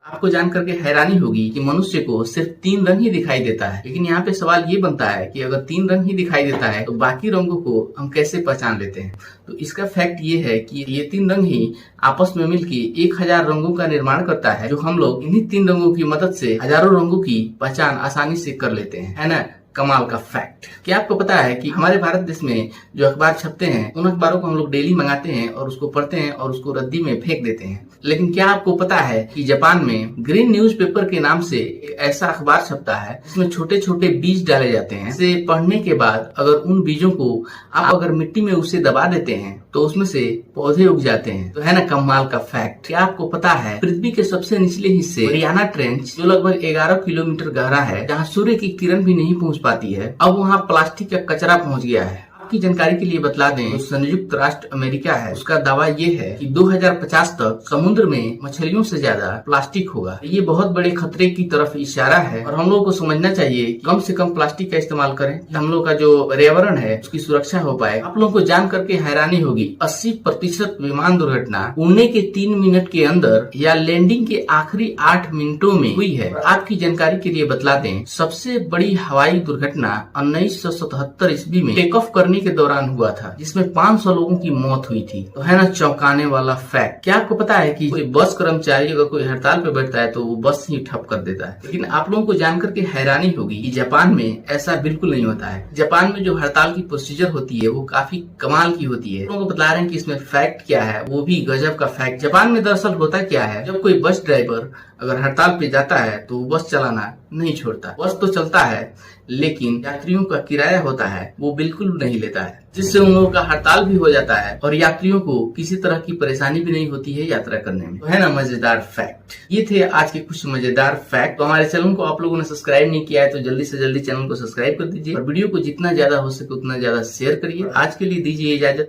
आपको जान करके हैरानी होगी कि मनुष्य को सिर्फ 3 रंग ही दिखाई देता है, लेकिन यहाँ पे सवाल ये बनता है कि अगर 3 रंग ही दिखाई देता है तो बाकी रंगों को हम कैसे पहचान लेते हैं। तो इसका फैक्ट ये है कि ये 3 रंग ही आपस में मिलकर 1000 रंगों का निर्माण करता है, जो हम लोग इन्हीं 3 रंगों की मदद से हजारों रंगों की पहचान आसानी से कर लेते हैं, है ना। कमाल का फैक्ट। क्या आपको पता है कि हमारे भारत देश में जो अखबार छपते हैं उन अखबारों को हम लोग डेली मंगाते हैं और उसको पढ़ते हैं और उसको रद्दी में फेंक देते हैं। लेकिन क्या आपको पता है कि जापान में ग्रीन न्यूज़पेपर के नाम से एक ऐसा अखबार छपता है जिसमें छोटे छोटे बीज डाले जाते हैं। इसे पढ़ने के बाद अगर उन बीजों को आप अगर मिट्टी में उसे दबा देते हैं तो उसमें से पौधे उग जाते हैं। तो है ना कमाल का फैक्ट। क्या आपको पता है पृथ्वी के सबसे निचले हिस्से मरियाना ट्रेंच, जो लगभग 11 किलोमीटर गहरा है, जहाँ सूर्य की किरण भी नहीं पहुँच पाती है, अब वहाँ प्लास्टिक का कचरा पहुँच गया है। आपकी जानकारी के लिए बतला दें, जो संयुक्त राष्ट्र अमेरिका है उसका दावा ये है कि 2050 तक समुद्र में मछलियों से ज्यादा प्लास्टिक होगा। ये बहुत बड़े खतरे की तरफ इशारा है और हम लोगों को समझना चाहिए कि कम से कम प्लास्टिक का इस्तेमाल करें, हम लोग का जो पर्यावरण है उसकी सुरक्षा हो पाए। आप लोगों को जान करके हैरानी होगी, 80% विमान दुर्घटना उड़ने के 3 मिनट के अंदर या लैंडिंग के आखिरी 8 मिनटों में हुई है। आपकी जानकारी के लिए बतला दें, सबसे बड़ी हवाई दुर्घटना 1977 ईस्वी में टेक ऑफ करने के दौरान हुआ था, जिसमें 500 लोगों की मौत हुई थी। तो है ना चौंकाने वाला फैक्ट। क्या आपको पता है कि कोई बस कर्मचारी अगर कोई हड़ताल पे बैठता है तो वो बस ही ठप कर देता है। लेकिन आप लोगों को जानकर के हैरानी होगी कि जापान में ऐसा बिल्कुल नहीं होता है। जापान में जो हड़ताल की प्रोसीजर होती है वो काफी कमाल की होती है। लोगों को बता रहे हैं कि इसमें फैक्ट क्या है, वो भी गजब का फैक्ट। जापान में दरअसल होता क्या है, जब कोई बस ड्राइवर अगर हड़ताल पे जाता है तो वो बस चलाना नहीं छोड़ता। बस तो चलता है लेकिन यात्रियों का किराया होता है वो बिल्कुल नहीं लेता है, जिससे उन लोगों का हड़ताल भी हो जाता है और यात्रियों को किसी तरह की परेशानी भी नहीं होती है यात्रा करने में। तो है ना मजेदार फैक्ट। ये थे आज के कुछ मजेदार फैक्ट। तो हमारे चैनल को आप लोगों ने सब्सक्राइब नहीं किया है तो जल्दी से जल्दी चैनल को सब्सक्राइब कर दीजिए और वीडियो को जितना ज्यादा हो सके उतना ज्यादा शेयर करिए। आज के लिए दीजिए इजाजत।